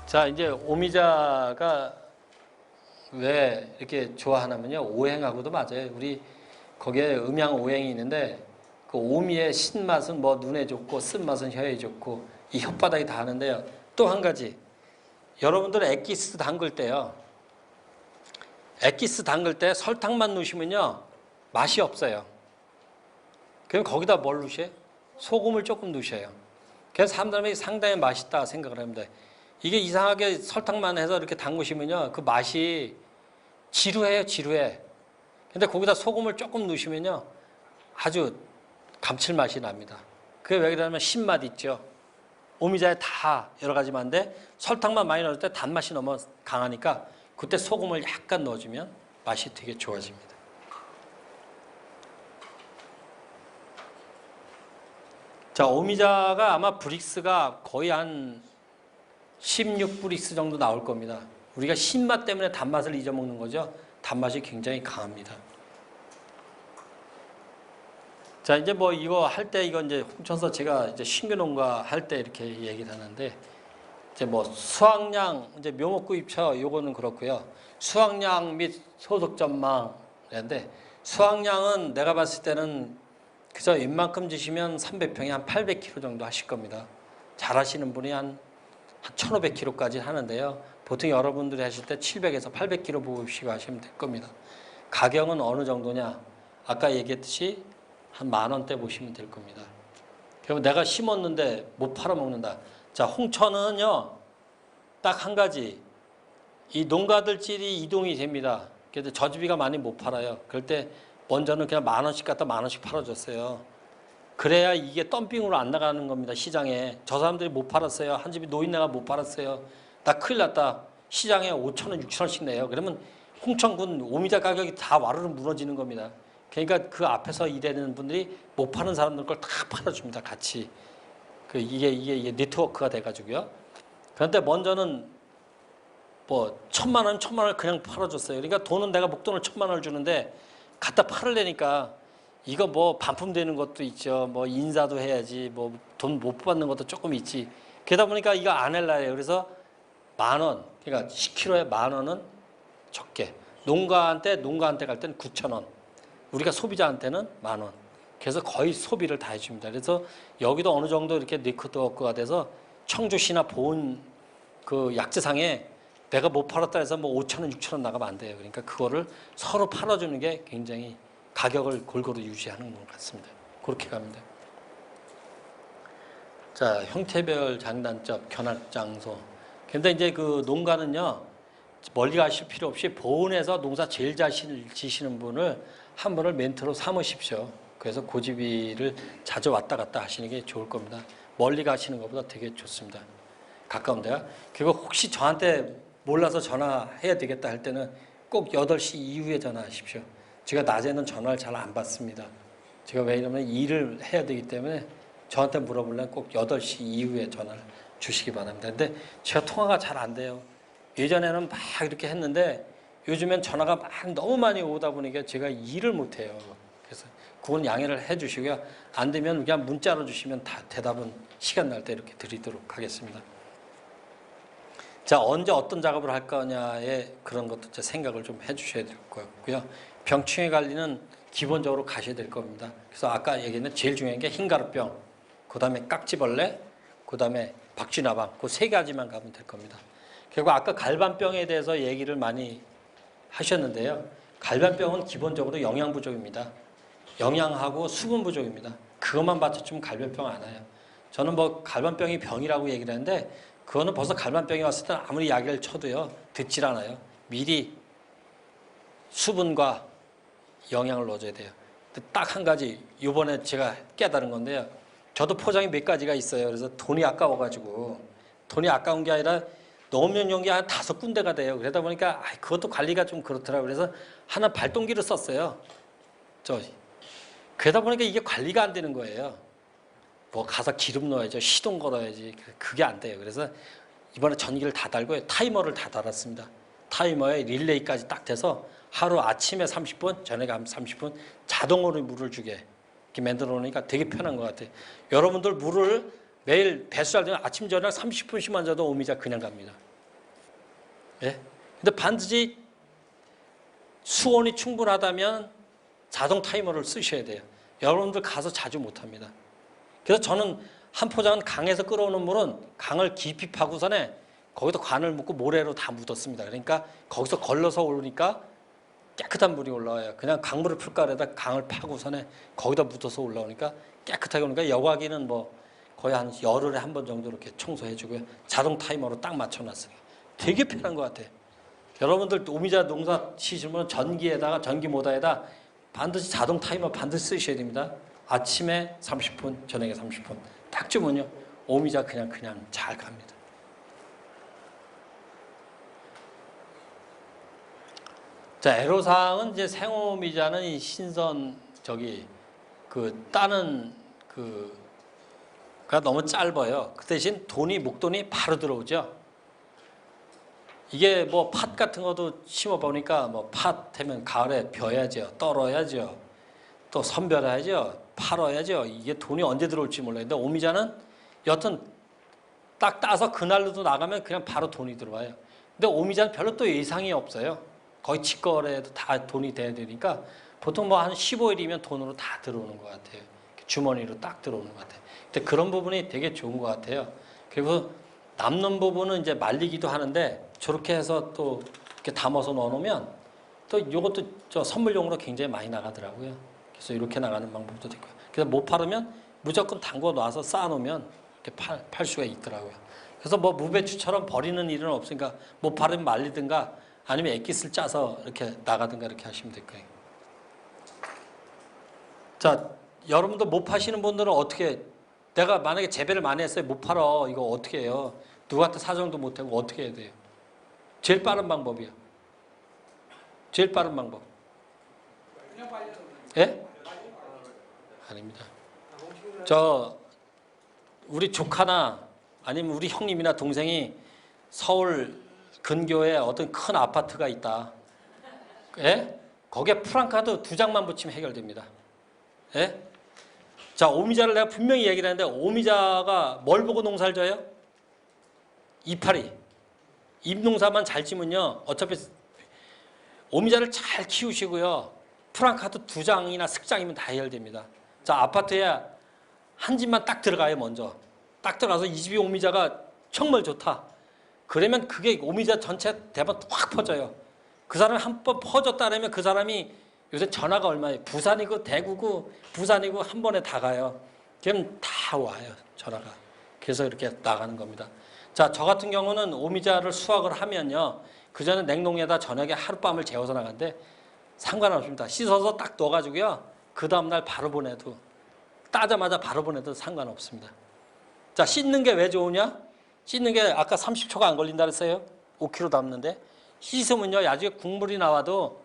자, 이제 오미자가 왜 이렇게 좋아하냐면요, 오행하고도 맞아요. 우리 거기에 음양 오행이 있는데 그 오미의 신맛은 뭐 눈에 좋고 쓴맛은 혀에 좋고 이 혓바닥이 다 하는데요. 또 한 가지, 여러분들 액기스 담글 때요, 액기스 담글 때 설탕만 넣으시면요 맛이 없어요. 그럼 거기다 뭘 넣으셔요? 소금을 조금 넣으셔요. 그래서 사람들이 상당히 맛있다 생각을 합니다. 이게 이상하게 설탕만 해서 이렇게 담그시면요 그 맛이 지루해요, 지루해. 근데 거기다 소금을 조금 넣으시면요 아주 감칠맛이 납니다. 그게 왜 그러냐면 신맛 있죠. 오미자에 다 여러 가지 맛인데 설탕만 많이 넣을 때 단맛이 너무 강하니까 그때 소금을 약간 넣어주면 맛이 되게 좋아집니다. 자, 오미자가 아마 브릭스가 거의 한 16브릭스 정도 나올 겁니다. 우리가 신맛 때문에 단맛을 잊어먹는 거죠. 단맛이 굉장히 강합니다. 자, 이제 뭐 이거 할 때 이거 이제 홍천서 제가 이제 신규 농가 할 때 이렇게 얘기를 하는데 이제 뭐 수확량 이제 묘목구입처 요거는 그렇고요. 수확량 및 소득 전망인데 수확량은 내가 봤을 때는 그저 웬만큼 지시면 300평에 한 800kg 정도 하실 겁니다. 잘 하시는 분이 한 1500kg까지 하는데요. 보통 여러분들이 하실 때 700에서 800kg 보시고 하시면 될 겁니다. 가격은 어느 정도냐? 아까 얘기했듯이 한 10,000원대 보시면 될 겁니다. 그러면 내가 심었는데 못 팔아먹는다. 자, 홍천은요, 딱 한 가지. 이 농가들끼리 이동이 됩니다. 그래서 저주비가 많이 못 팔아요. 그럴 때 먼저는 그냥 10,000원씩 갖다 10,000원씩 팔아줬어요. 그래야 이게 덤핑으로 안 나가는 겁니다. 시장에. 저 사람들이 못 팔았어요. 한 집이 노인네가 못 팔았어요. 나 큰일 났다. 시장에 5,000원, 6,000원씩 내요. 그러면 홍천군 오미자 가격이 다 와르르 무너지는 겁니다. 그러니까 그 앞에서 일하는 분들이 못 파는 사람들 걸 다 팔아줍니다. 같이. 이게 네트워크가 돼가지고요. 그런데 먼저는 뭐 1,000만 원 그냥 팔아줬어요. 그러니까 돈은 내가 목돈을 1,000만 원을 주는데 갖다 팔으려니까 이거 뭐 반품되는 것도 있죠. 뭐 인사도 해야지. 뭐 돈 못 받는 것도 조금 있지. 그러다 보니까 이거 안 할라요. 그래서 10,000원. 그러니까 10kg에 10,000원은 적게. 농가한테 갈 때는 9,000원. 우리가 소비자한테는 10,000원. 그래서 거의 소비를 다 해줍니다. 그래서 여기도 어느 정도 이렇게 네트워크가 돼서 청주시나 보은 그 약재상에 내가 못 팔았다 해서 뭐 5,000원, 6,000원 나가면 안 돼요. 그러니까 그거를 서로 팔아주는 게 굉장히 가격을 골고루 유지하는 것 같습니다. 그렇게 갑니다. 자, 형태별 장단점, 견학 장소. 근데 이제 그 농가는요, 멀리 가실 필요 없이 보은에서 농사 제일 잘 지시는 분을 한 분을 멘토로 삼으십시오. 그래서 고집이를 자주 왔다 갔다 하시는 게 좋을 겁니다. 멀리 가시는 것보다 되게 좋습니다. 가까운 데가. 그리고 혹시 저한테 몰라서 전화해야 되겠다 할 때는 꼭 8시 이후에 전화하십시오. 제가 낮에는 전화를 잘 안 받습니다. 제가 왜냐면 일을 해야 되기 때문에 저한테 물어보려면 꼭 8시 이후에 전화를 주시기 바랍니다. 근데 제가 통화가 잘 안 돼요. 예전에는 막 이렇게 했는데 요즘엔 전화가 너무 많이 오다 보니까 제가 일을 못 해요. 그래서 그건 양해를 해 주시고요. 안 되면 그냥 문자로 주시면 다 대답은 시간 날 때 이렇게 드리도록 하겠습니다. 자, 언제 어떤 작업을 할 거냐에 그런 것도 생각을 좀 해 주셔야 될 것 같고요. 병충해 관리는 기본적으로 가셔야 될 겁니다. 그래서 아까 얘기했는데 제일 중요한 게 흰가루병, 그 다음에 깍지벌레, 그 다음에 박쥐나방, 그 3가지만 가면 될 겁니다. 그리고 아까 갈반병에 대해서 얘기를 많이 하셨는데요. 갈반병은 기본적으로 영양 부족입니다. 영양하고 수분 부족입니다. 그것만 받쳐주면 갈반병 안 와요. 저는 뭐 갈반병이 병이라고 얘기를 하는데 그거는 벌써 갈반병이 왔을 때 아무리 약을 쳐도요 듣질 않아요. 미리 수분과 영양을 넣어줘야 돼요. 딱 한 가지 이번에 제가 깨달은 건데요. 저도 포장이 몇 가지가 있어요. 그래서 돈이 아까워가지고 돈이 아까운 게 아니라 넣으면 용기 한 5군데가 돼요. 그러다 보니까 그것도 관리가 좀 그렇더라고요. 그래서 하나 발동기를 썼어요. 그러다 보니까 이게 관리가 안 되는 거예요. 뭐 가서 기름 넣어야죠. 시동 걸어야지. 그게 안 돼요. 그래서 이번에 전기를 다 달고요. 타이머를 다 달았습니다. 타이머에 릴레이까지 딱 돼서 하루 아침에 30분, 저녁에 30분 자동으로 물을 주게 이렇게 만들어 놓으니까 되게 편한 것 같아요. 여러분들 물을 매일 배수할 때는 아침, 저녁 30분씩만 줘도 오미자 그냥 갑니다. 예? 근데 반드시 수온이 충분하다면 자동 타이머를 쓰셔야 돼요. 여러분들 가서 자주 못합니다. 그래서 저는 한 포장은 강에서 끌어오는 물은 강을 깊이 파고선에 거기다 관을 묻고 모래로 다 묻었습니다. 그러니까 거기서 걸러서 오르니까 깨끗한 물이 올라와요. 그냥 강물을 풀가에다 강을 파고선에 거기다 묻어서 올라오니까 깨끗하게 오니까 여과기는 뭐 거의 한 열흘에 한 번 정도 이렇게 청소해주고요. 자동 타이머로 딱 맞춰놨어요. 되게 편한 것 같아요. 여러분들 오미자 농사 치시면 전기에다가 전기 모다에다 반드시 자동 타이머 반드시 쓰셔야 됩니다. 아침에 30분, 저녁에 30분 딱 주면요 오미자 그냥 잘 갑니다. 자, 애로사항은 이제 생오미자는 이 신선 따는 가 너무 짧아요. 그 대신 목돈이 바로 들어오죠. 이게 뭐 팥 같은 것도 심어 보니까 뭐 팥 하면 가을에 벼야죠, 떨어야죠, 또 선별해야죠, 팔아야죠. 이게 돈이 언제 들어올지 몰라요. 근데 오미자는 여튼 딱 따서 그날로도 나가면 그냥 바로 돈이 들어와요. 근데 오미자는 별로 또 예상이 없어요. 거의 직거래도 다 돈이 돼야 되니까 보통 뭐 한 15일이면 돈으로 다 들어오는 것 같아요. 주머니로 딱 들어오는 것 같아요. 근데 그런 부분이 되게 좋은 것 같아요. 그리고 남는 부분은 이제 말리기도 하는데 저렇게 해서 또 이렇게 담아서 넣어놓으면 또 이것도 저 선물용으로 굉장히 많이 나가더라고요. 그래서 이렇게 나가는 방법도 있고요. 그래서 못 팔으면 무조건 담궈 놔서 쌓아놓으면 이렇게 팔 수가 있더라고요. 그래서 뭐 무배추처럼 버리는 일은 없으니까 못 팔으면 말리든가 아니면 액기스를 짜서 이렇게 나가든가 이렇게 하시면 될 거예요. 자, 여러분들 못 파시는 분들은 어떻게, 내가 만약에 재배를 많이 했어요. 못 팔어. 이거 어떻게 해요? 누구한테 사정도 못하고 어떻게 해야 돼요? 제일 빠른 방법이요. 제일 빠른 방법. 예? 아닙니다. 우리 조카나 아니면 우리 형님이나 동생이 서울 근교에 어떤 큰 아파트가 있다. 예? 거기에 프랑카드 2장만 붙이면 해결됩니다. 예? 자, 오미자를 내가 분명히 얘기를 했는데 오미자가 뭘 보고 농사를 져요? 이파리. 잎농사만 잘 지면요. 어차피 오미자를 잘 키우시고요. 프랑카드 2장이나 슥장이면 다 해결됩니다. 자, 아파트에 한 집만 딱 들어가요. 먼저. 딱 들어가서 이 집이 오미자가 정말 좋다. 그러면 그게 오미자 전체 대번 확 퍼져요. 그 사람이 한 번 퍼졌다면 그 사람이 요새 전화가 얼마예요? 부산이고 대구고 부산이고 한 번에 다 가요. 그럼 다 와요. 전화가. 그래서 이렇게 나가는 겁니다. 자, 저 같은 경우는 오미자를 수확을 하면요. 그전에 냉동에다 저녁에 하룻밤을 재워서 나가는데 상관없습니다. 씻어서 딱 넣어가지고요. 그 다음날 바로 보내도 따자마자 바로 보내도 상관없습니다. 자, 씻는 게 왜 좋으냐? 씻는 게 아까 30초가 안 걸린다 그랬어요. 5kg 담는데 씻으면요. 나중에 국물이 나와도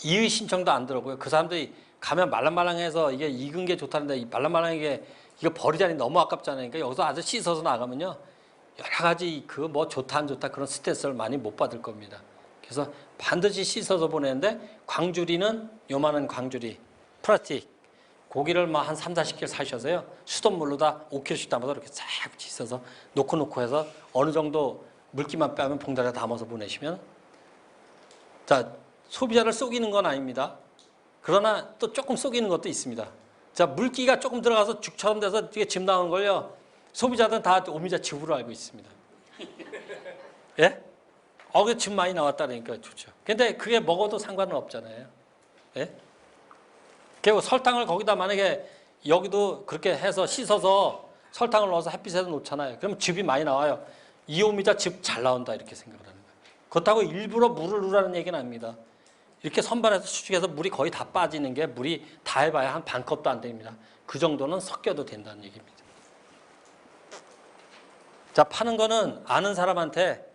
이의 신청도 안 들어고요. 그 사람들이 가면 말랑말랑해서 이게 익은 게 좋다는데 말랑말랑하게 이거 버리자니 너무 아깝잖아요. 그러니까 여기서 아주 씻어서 나가면요. 여러 가지 그 뭐 좋다 안 좋다 그런 스트레스를 많이 못 받을 겁니다. 그래서 반드시 씻어서 보내는데 광주리는 요만한 광주리 플라스틱 고기를 뭐 한 3, 40kg 사셔서요. 수돗물로다 5kg씩 담아서 이렇게 싹 씻어서 놓고 해서 어느 정도 물기만 빼면 봉다리에 담아서 보내시면 자, 소비자를 속이는 건 아닙니다. 그러나 또 조금 속이는 것도 있습니다. 자, 물기가 조금 들어가서 죽처럼 돼서 이게 즙 나오는 걸요. 소비자들은 다 오미자 즙으로 알고 있습니다. 예? 그게 즙 많이 나왔다 그러니까 좋죠. 근데 그게 먹어도 상관은 없잖아요. 예? 그리고 설탕을 거기다 만약에 여기도 그렇게 해서 씻어서 설탕을 넣어서 햇빛에 놓잖아요. 그러면 즙이 많이 나와요. 이 오미자 즙 잘 나온다 이렇게 생각을 하는 거예요. 그렇다고 일부러 물을 넣으라는 얘기는 아닙니다. 이렇게 선반에서 수축해서 물이 거의 다 빠지는 게 물이 다 해봐야 한 반 컵도 안 됩니다. 그 정도는 섞여도 된다는 얘기입니다. 자, 파는 거는 아는 사람한테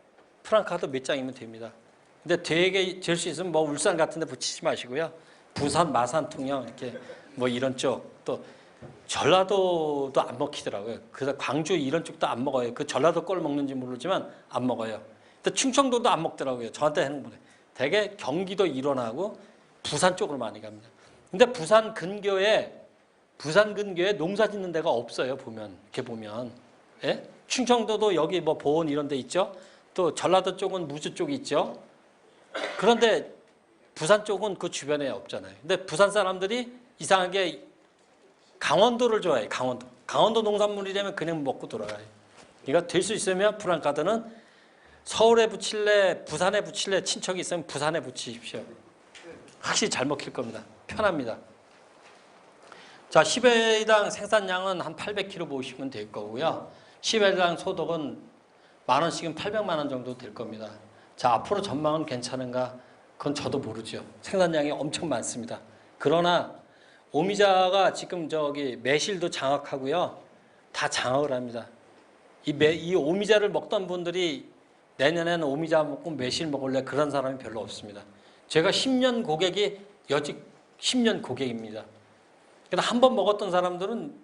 프랑카드 몇 장이면 됩니다. 근데 되게 될 수 있으면 뭐 울산 같은 데 붙이지 마시고요. 부산, 마산, 통영 이렇게 뭐 이런 쪽, 또 전라도도 안 먹히더라고요. 그래서 광주 이런 쪽도 안 먹어요. 그 전라도 걸 먹는지 모르지만 안 먹어요. 근데 충청도도 안 먹더라고요. 저한테 하는 분이. 되게 경기도 일원하고 부산 쪽으로 많이 갑니다. 근데 부산 근교에 농사 짓는 데가 없어요. 보면 이렇게 보면. 예? 충청도도 여기 뭐 보은 이런 데 있죠. 또 전라도 쪽은 무주 쪽이 있죠. 그런데 부산 쪽은 그 주변에 없잖아요. 근데 부산 사람들이 이상하게 강원도를 좋아해요. 강원도 농산물이라면 그냥 먹고 돌아가요. 그러니까 될 수 있으면 프랑카드는 서울에 붙일래, 부산에 붙일래, 친척이 있으면 부산에 붙이십시오. 확실히 잘 먹힐 겁니다. 편합니다. 자, 10회당 생산량은 한 800kg 모으시면 될 거고요. 10회당 소득은 10,000원씩은 800만 원 정도 될 겁니다. 자, 앞으로 전망은 괜찮은가? 그건 저도 모르죠. 생산량이 엄청 많습니다. 그러나 오미자가 지금 매실도 장악하고요. 다 장악을 합니다. 이 오미자를 먹던 분들이 내년에는 오미자 먹고 매실 먹을래 그런 사람이 별로 없습니다. 제가 10년 고객이 여직 10년 고객입니다. 그래서 한 번 먹었던 사람들은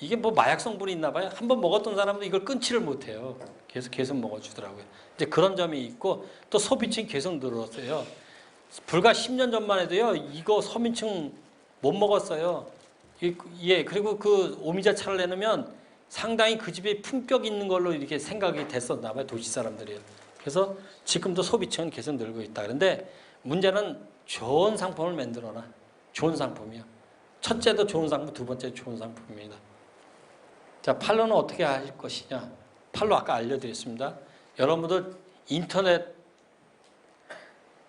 이게 뭐 마약 성분이 있나 봐요. 한 번 먹었던 사람도 이걸 끊지를 못해요. 계속 먹어주더라고요. 이제 그런 점이 있고 또 소비층이 계속 늘었어요. 불과 10년 전만 해도요. 이거 서민층 못 먹었어요. 예, 그리고 그 오미자 차를 내놓으면 상당히 그 집에 품격 있는 걸로 이렇게 생각이 됐었나 봐요. 도시 사람들이요. 그래서 지금도 소비층은 계속 늘고 있다. 그런데 문제는 좋은 상품을 만들어라. 좋은 상품이요. 첫째도 좋은 상품, 두 번째 좋은 상품입니다. 자, 팔로는 어떻게 하실 것이냐. 팔로 아까 알려드렸습니다. 여러분들 인터넷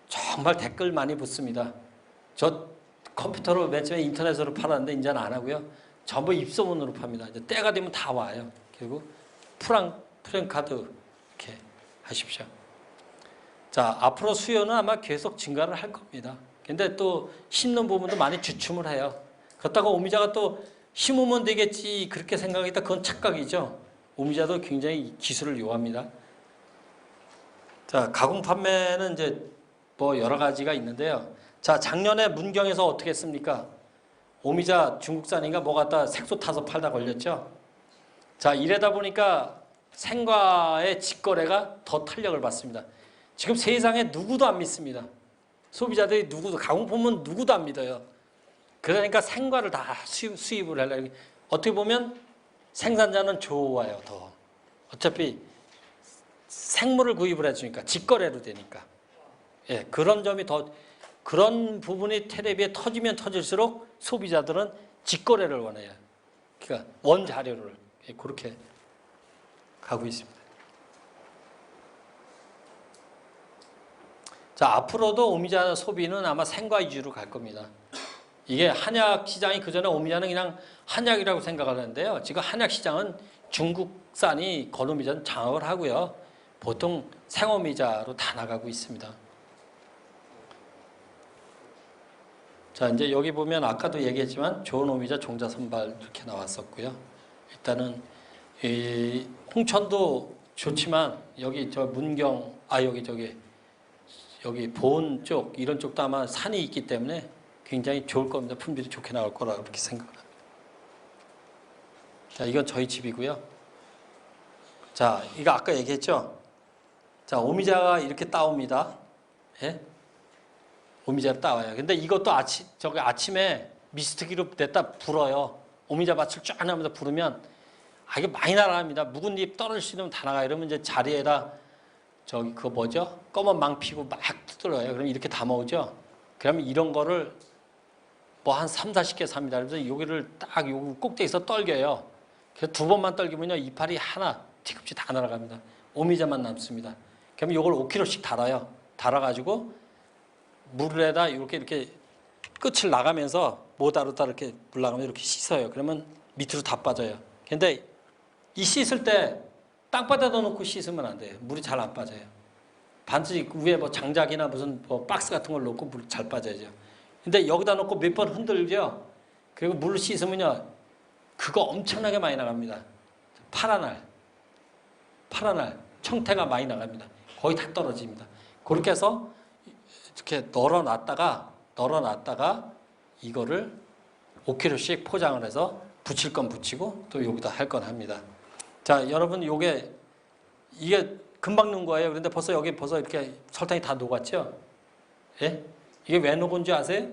정말 댓글 많이 붙습니다. 저 컴퓨터로 맨 처음에 인터넷으로 팔았는데 이제는 안 하고요. 전부 입소문으로 팝니다. 이제 때가 되면 다 와요. 결국 프랭카드 이렇게 하십시오. 자, 앞으로 수요는 아마 계속 증가를 할 겁니다. 근데 또 심는 부분도 많이 주춤을 해요. 그렇다고 오미자가 또 심으면 되겠지 그렇게 생각했다. 그건 착각이죠. 오미자도 굉장히 기술을 요합니다. 자, 가공 판매는 이제 뭐 여러 가지가 있는데요. 자, 작년에 문경에서 어떻게 했습니까? 오미자 중국산인가 뭐 갖다 색소 타서 팔다 걸렸죠. 자, 이러다 보니까 생과의 직거래가 더 탄력을 받습니다. 지금 세상에 누구도 안 믿습니다. 소비자들이 누구도, 가공품은 누구도 안 믿어요. 그러니까 생과를 다 수입을 하려고. 어떻게 보면 생산자는 좋아요, 더. 어차피 생물을 구입을 해주니까, 직거래로 되니까. 예, 그런 점이 더, 그런 부분이 텔레비에 터지면 터질수록 소비자들은 직거래를 원해요. 그러니까 원자료를. 예, 그렇게 가고 있습니다. 자, 앞으로도 오미자 소비는 아마 생과 위주로 갈 겁니다. 이게 한약 시장이 그전에 오미자는 그냥 한약이라고 생각을 하는데요. 지금 한약 시장은 중국산이 건오미자는 장악을 하고요. 보통 생오미자로 다 나가고 있습니다. 자, 이제 여기 보면 아까도 얘기했지만 좋은 오미자 종자 선발 이렇게 나왔었고요. 일단은 이 홍천도 좋지만 여기 저 문경 여기 보은 쪽 이런 쪽도 아마 산이 있기 때문에 굉장히 좋을 겁니다. 품질이 좋게 나올 거라 그렇게 생각을 합니다. 자, 이건 저희 집이고요. 자, 이거 아까 얘기했죠. 자, 오미자가 이렇게 따옵니다. 예? 오미자를 따와요. 근데 이것도 아침에 미스트기로 냈다 불어요. 오미자 밭을 쫙 하면서 부르면 이게 많이 날아갑니다. 묵은 잎 떨어지면 다 나가요. 이러면 이제 자리에다 그거 뭐죠? 검은 망 피고 막 뜯어요. 그럼 이렇게 담아오죠. 그러면 이런 거를 뭐 한 3, 40개 삽니다. 그래서 여기를 딱 요 꼭대기에서 떨겨요. 그래서 두 번만 떨기면요. 이파리 하나, 뒤꿈치 다 날아갑니다. 오미자만 남습니다. 그러면 요걸 5kg씩 달아요. 달아가지고 물에다 이렇게 끝을 나가면서 모다로다 이렇게 물 나가면 이렇게 씻어요. 그러면 밑으로 다 빠져요. 근데 이 씻을 때 땅바닥에다 놓고 씻으면 안 돼요. 물이 잘 안 빠져요. 반드시 위에 뭐 장작이나 무슨 뭐 박스 같은 걸 놓고 물 잘 빠져야죠. 근데 여기다 놓고 몇 번 흔들죠. 그리고 물로 씻으면요, 그거 엄청나게 많이 나갑니다. 파란 알, 청태가 많이 나갑니다. 거의 다 떨어집니다. 그렇게 해서 이렇게 널어놨다가 이거를 5kg씩 포장을 해서 붙일 건 붙이고 또 여기다 할 건 합니다. 자, 여러분 이게 금방 녹은 거예요. 그런데 벌써 여기 이렇게 설탕이 다 녹았죠? 예? 이게 왜 녹은 줄 아세요?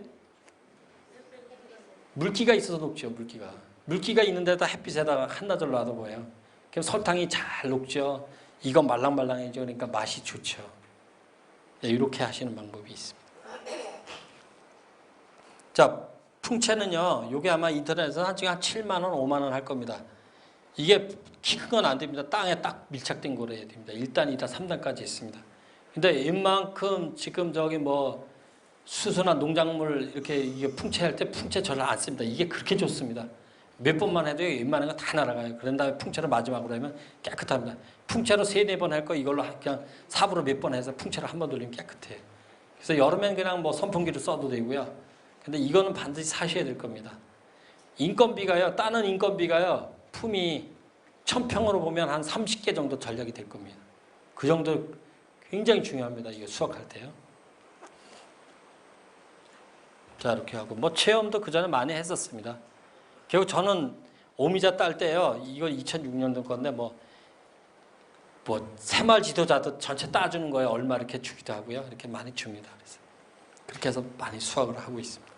물기가 있어서 녹죠, 물기가. 물기가 있는 데다 햇빛에다가 한나절 놔둬봐요. 그럼 설탕이 잘 녹죠. 이거 말랑말랑해져. 그러니까 맛이 좋죠. 네, 이렇게 하시는 방법이 있습니다. 자, 풍채는요, 요게 아마 인터넷에서 한 7만 원, 5만 원 할 겁니다. 이게 키 큰 건 안 됩니다. 땅에 딱 밀착된 거로 해야 됩니다. 1단, 2단, 3단까지 있습니다. 근데 웬만큼 지금 저기 뭐 수수나 농작물 이렇게 이게 풍채할 때 풍채 전혀 안 씁니다. 이게 그렇게 좋습니다. 몇 번만 해도 웬만한 거 다 날아가요. 그런 다음에 풍채를 마지막으로 하면 깨끗합니다. 풍채로 3-4번 할 거 이걸로 그냥 삽으로 몇 번 해서 풍채를 한 번 돌리면 깨끗해요. 그래서 여름엔 그냥 뭐 선풍기를 써도 되고요. 근데 이거는 반드시 사셔야 될 겁니다. 인건비가요, 따는 인건비가요, 품이 1000평으로 보면 한 30개 정도 전략이 될 겁니다. 그 정도 굉장히 중요합니다. 이거 수확할 때요. 자, 이렇게 하고 뭐 체험도 그 전에 많이 했었습니다. 결국 저는 오미자 딸 때요, 이거 2006년도 건데 뭐 새마을 지도자도 전체 따주는 거에 얼마 이렇게 주기도 하고요. 이렇게 많이 줍니다. 그래서 그렇게 해서 많이 수확을 하고 있습니다.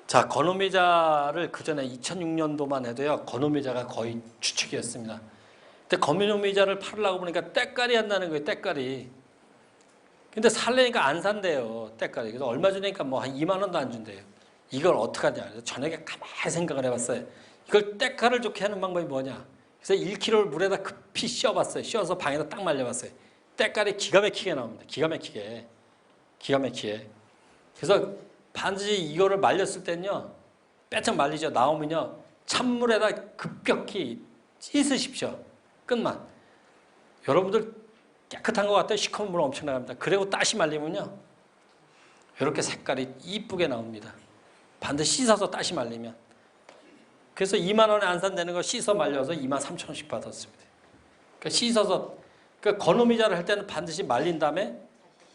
자, 건오미자를 그 전에 2006년도만 해도요, 건오미자가 거의 주축이었습니다. 근데 건오미자를 팔으려고 보니까 때깔이 한다는 거예요, 때깔이. 근데 살래니까 안 산대요, 때깔이. 그래서 얼마 전에니까 뭐 한 2만 원도 안 준대요. 이걸 어떡하냐. 그래서 저녁에 가만히 생각을 해봤어요. 이걸 때깔을 좋게 하는 방법이 뭐냐. 그래서 1kg를 물에다 급히 씌워봤어요. 씌워서 방에다 딱 말려봤어요. 때깔이 기가 막히게 나옵니다. 기가 막히게. 그래서 반드시 이거를 말렸을 때는요, 빼짝 말리죠. 나오면요, 찬물에다 급격히 씻으십시오. 끝만. 여러분들 깨끗한 것 같아요. 시커먼 물 엄청 나갑니다. 그리고 다시 말리면요, 이렇게 색깔이 이쁘게 나옵니다. 반드시 씻어서 다시 말리면. 그래서 2만 원에 안 산다는 거 씻어 말려서 23,000원씩 받았습니다. 그러니까 씻어서, 그러니까 건오미자를 할 때는 반드시 말린 다음에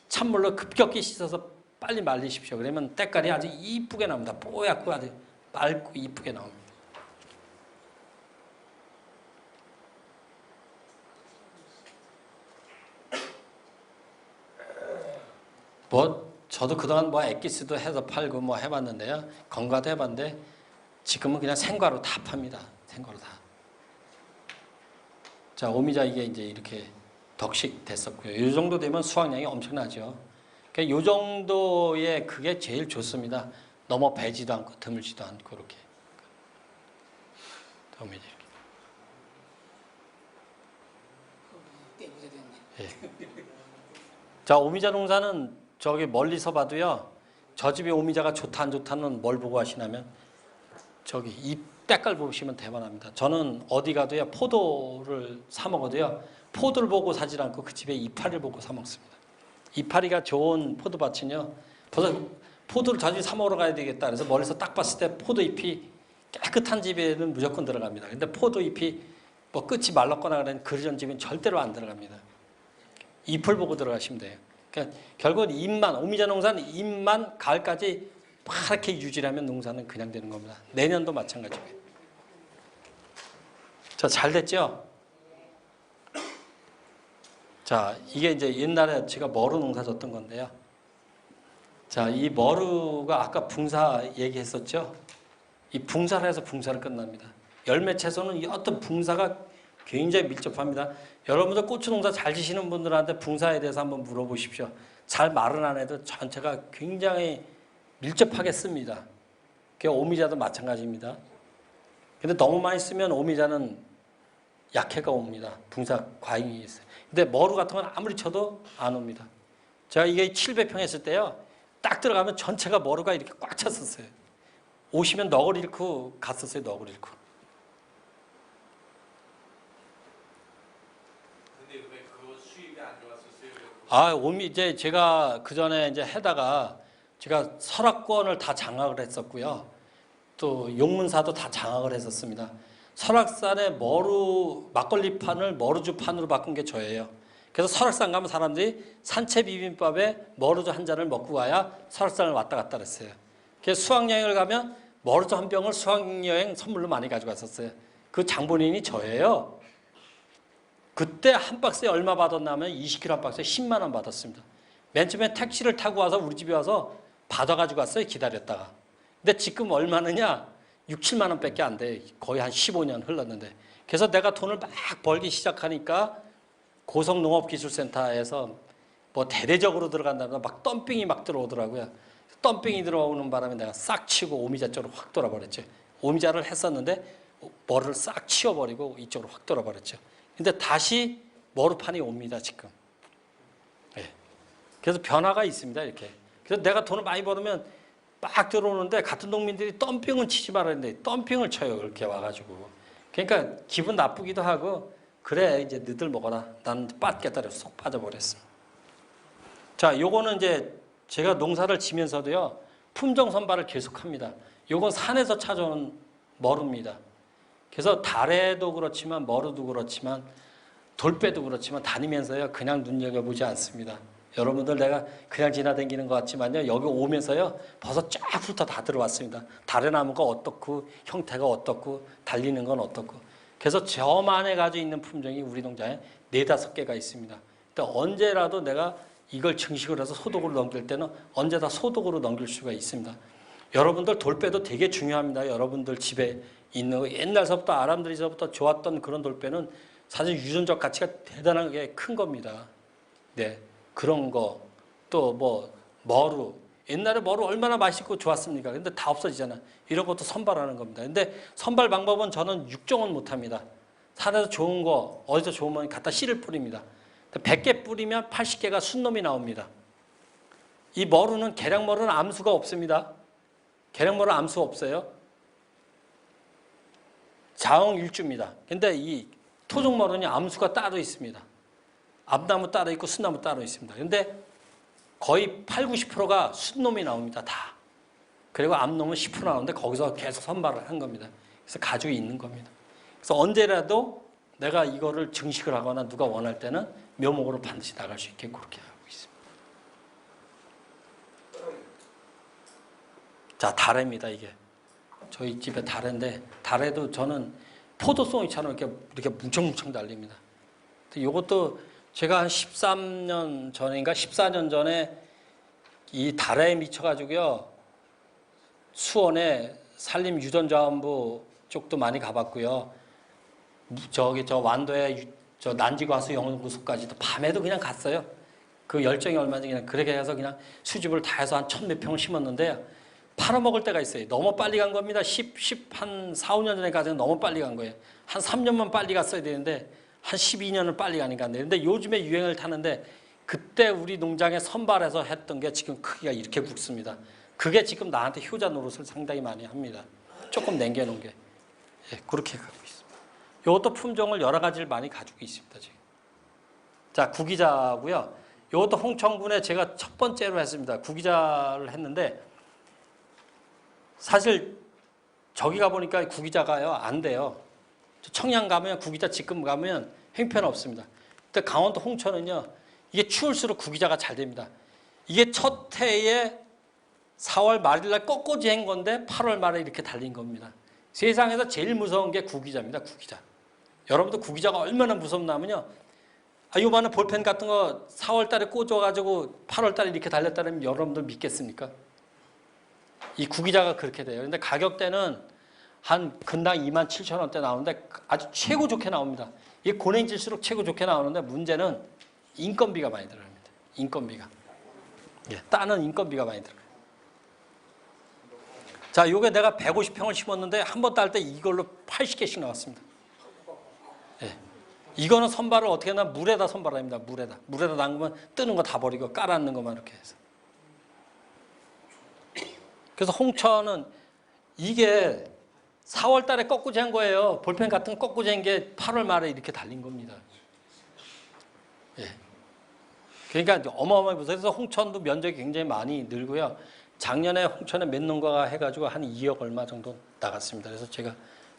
찬물로 급격히 씻어서 빨리 말리십시오. 그러면 때깔이 아주 이쁘게 나옵니다. 뽀얗고 아주 맑고 이쁘게 나옵니다. 저도 그동안 엑기스도 해서 팔고 해봤는데요. 건과도 해봤는데 지금은 그냥 생과로 다 팝니다. 생과로 다. 자, 오미자 이게 이제 이렇게 덕식 됐었고요. 이 정도 되면 수확량이 엄청나죠. 그러니까 이 정도의 그게 제일 좋습니다. 너무 배지도 않고 드물지도 않고 이렇게. 오미자 이렇게. 예. 자, 오미자 농사는 저기 멀리서 봐도요, 저 집에 오미자가 좋다 안 좋다는 뭘 보고 하시냐면 저기 이 때깔 보시면 대단합니다. 저는 어디 가도요, 포도를 사 먹어도요, 포도를 보고 사지 않고 그 집에 이파리를 보고 사 먹습니다. 이파리가 좋은 포도밭은요, 벌써 포도를 자주 사 먹으러 가야 되겠다. 그래서 멀리서 딱 봤을 때 포도잎이 깨끗한 집에는 무조건 들어갑니다. 근데 포도잎이 뭐 끝이 말랐거나 그런 집은 절대로 안 들어갑니다. 잎을 보고 들어가시면 돼요. 그러니까 결국은 잎만, 오미자 농사는 잎만 가을까지 파랗게 유지하면 농사는 그냥 되는 겁니다. 내년도 마찬가지고요. 자, 잘 됐죠? 자, 이게 이제 옛날에 제가 머루 농사 졌던 건데요. 자, 이 머루가 아까 붕사 얘기했었죠? 이 붕사를 해서 붕사를 끝납니다. 열매 채소는 이 어떤 붕사가 굉장히 밀접합니다. 여러분들 고추 농사 잘 지시는 분들한테 붕사에 대해서 한번 물어보십시오. 잘 마른 안에도 전체가 굉장히 밀접하게 씁니다. 그 오미자도 마찬가지입니다. 근데 너무 많이 쓰면 오미자는 약해가 옵니다. 붕사 과잉이 있어요. 근데 머루 같은 건 아무리 쳐도 안 옵니다. 제가 이게 700평 했을 때요, 딱 들어가면 전체가 머루가 이렇게 꽉 찼었어요. 오시면 넋을 잃고 갔었어요. 넋을 잃고. 이제 제가 그 전에 이제 해다가 제가 설악권을 다 장악을 했었고요. 또 용문사도 다 장악을 했었습니다. 설악산의 막걸리판을 머루주판으로 바꾼 게 저예요. 그래서 설악산 가면 사람들이 산채 비빔밥에 머루주 한 잔을 먹고 가야 설악산을 왔다 갔다 그랬어요. 그래서 수학여행을 가면 머루주 한 병을 수학여행 선물로 많이 가져갔었어요. 그 장본인이 저예요. 그때 한 박스에 얼마 받았냐면 20kg 한 박스에 10만 원 받았습니다. 맨 처음에 택시를 타고 와서 우리 집에 와서 받아가지고 갔어요. 기다렸다가. 근데 지금 얼마느냐? 6, 7만 원밖에 안 돼. 거의 한 15년 흘렀는데. 그래서 내가 돈을 막 벌기 시작하니까 고성농업기술센터에서 뭐 대대적으로 들어간다면 막 덤핑이 막 들어오더라고요. 덤핑이 들어오는 바람에 내가 싹 치고 오미자 쪽으로 확 돌아버렸죠. 오미자를 했었는데 머루를 싹 치워버리고 이쪽으로 확 돌아버렸죠. 근데 다시 머루판이 옵니다, 지금. 네. 그래서 변화가 있습니다, 이렇게. 그래서 내가 돈을 많이 벌으면 막 들어오는데 같은 농민들이 덤핑은 치지 말았는데 덤핑을 쳐요, 그렇게 와가지고. 그러니까 기분 나쁘기도 하고, 그래, 이제 너들 먹어라. 나는 빠겠다고 쏙 빠져버렸습니다. 자, 요거는 이제 제가 농사를 지면서도요, 품종 선발을 계속합니다. 요건 산에서 찾아오는 머루입니다. 그래서 다래도 그렇지만 머루도 그렇지만 돌배도 그렇지만 다니면서요 그냥 눈여겨보지 않습니다. 여러분들 내가 그냥 지나다니는 것 같지만요 여기 오면서요 벌써 쫙 훑어 다 들어왔습니다. 다래나무가 어떻고 형태가 어떻고 달리는 건 어떻고. 그래서 저만에 가지고 있는 품종이 우리 농장에 4-5개가 있습니다. 근데 언제라도 내가 이걸 증식을 해서 소독으로 넘길 때는 언제 다 소독으로 넘길 수가 있습니다. 여러분들 돌배도 되게 중요합니다. 여러분들 집에 있는 거 옛날서부터 아람들이서부터 좋았던 그런 돌배는 사실 유전적 가치가 대단하게 큰 겁니다. 네, 그런 거 또 뭐 머루 옛날에 머루 얼마나 맛있고 좋았습니까? 근데 다 없어지잖아. 이런 것도 선발하는 겁니다. 근데 선발 방법은 저는 육종은 못합니다. 산에서 좋은 거 어디서 좋으면 갖다 씨를 뿌립니다. 100개 뿌리면 80개가 순놈이 나옵니다. 이 머루는 계량머루는 암수가 없습니다. 계량머루 암수 없어요. 자엉일주입니다. 근데 이 토종머루는 암수가 따로 있습니다. 암나무 따로 있고 순나무 따로 있습니다. 근데 거의 80-90%가 순놈이 나옵니다. 다. 그리고 암놈은 10% 나오는데 거기서 계속 선발을 한 겁니다. 그래서 가지고 있는 겁니다. 그래서 언제라도 내가 이거를 증식을 하거나 누가 원할 때는 묘목으로 반드시 나갈 수 있게 그렇게 하고 있습니다. 자, 다래입니다, 이게. 저희 집에 다래인데, 다래도 저는 포도송이처럼 이렇게 뭉청뭉청 달립니다. 이것도 제가 한 13년 전인가 14년 전에 이 다래에 미쳐가지고요, 수원에 산림유전자원부 쪽도 많이 가봤고요. 저 완도에 저 난지과수 연구소까지도 밤에도 그냥 갔어요. 그 열정이 얼마인지 그냥 그렇게 해서 그냥 수집을 다 해서 한 1000몇 평을 심었는데 팔아먹을 때가 있어요. 너무 빨리 간 겁니다. 한 4, 5년 전에까지는 너무 빨리 간 거예요. 한 3년만 빨리 갔어야 되는데 한 12년을 빨리 가니까 안 돼요. 근데 요즘에 유행을 타는데 그때 우리 농장에 선발해서 했던 게 지금 크기가 이렇게 굵습니다. 그게 지금 나한테 효자 노릇을 상당히 많이 합니다. 조금 남겨놓은 게. 예, 그렇게 가고 있습니다. 이것도 품종을 여러 가지를 많이 가지고 있습니다. 지금. 자, 구기자고요. 이것도 홍천군에 제가 첫 번째로 했습니다. 구기자를 했는데 사실 저기 가보니까 구기자가요 안 돼요. 청양 가면 구기자 지금 가면 형편 없습니다. 근데 강원도 홍천은요 이게 추울수록 구기자가 잘 됩니다. 이게 첫 해에 4월 말일날 꺾어지 한 건데 8월 말에 이렇게 달린 겁니다. 세상에서 제일 무서운 게 구기자입니다. 구기자. 여러분들 구기자가 얼마나 무섭냐면요. 요만한 볼펜 같은 거 4월 달에 꽂아가지고 8월 달에 이렇게 달렸다면 여러분들 믿겠습니까? 이 구기자가 그렇게 돼요. 근데 가격대는 한 근당 27,000원대 나오는데 아주 최고 좋게 나옵니다. 이게 고랭질수록 최고 좋게 나오는데 문제는 인건비가 많이 들어갑니다. 인건비가. 예, 따는 인건비가 많이 들어가요. 자, 요게 내가 150평을 심었는데 한 번 딸 때 이걸로 80개씩 나왔습니다. 예. 이거는 선발을 어떻게 하나 물에다 선발합니다. 물에다 담그면 뜨는 거 다 버리고 깔아놓는 것만 이렇게 해서. 그래서 홍천은 이게 4월 달에 꺾고 잔 거예요. 볼펜 같은 꺾고 잔 게 8월 말에 이렇게 달린 겁니다. 예. 그러니까 어마어마하게 부서. 그래서 홍천도 면적이 굉장히 많이 늘고요. 작년에 홍천에 몇 농가가 해가지고 한 2억 얼마 정도 나갔습니다. 그래서 제가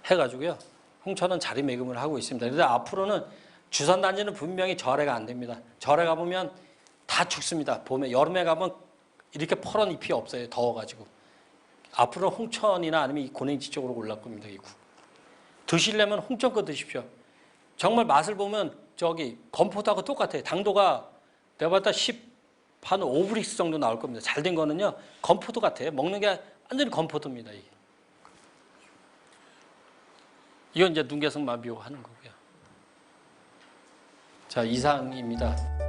해가지고요. 홍천은 자리매김을 하고 있습니다. 그래서 앞으로는 주산단지는 분명히 절해가 안 됩니다. 절해 가보면 다 죽습니다. 봄에, 여름에 가면 이렇게 퍼런 잎이 없어요. 더워가지고. 앞으로 홍천이나 아니면 이 고냉지 쪽으로 올라올 겁니다. 이 국. 드시려면 홍천 거 드십시오. 정말 맛을 보면 저기 건포도하고 똑같아요. 당도가 내가 봤을 때 10한 5브릭스 정도 나올 겁니다. 잘 된 거는요. 건포도 같아요. 먹는 게 완전히 건포도입니다. 이게. 이건 이제 눈개성 마비오 하는 거고요. 자, 이상입니다.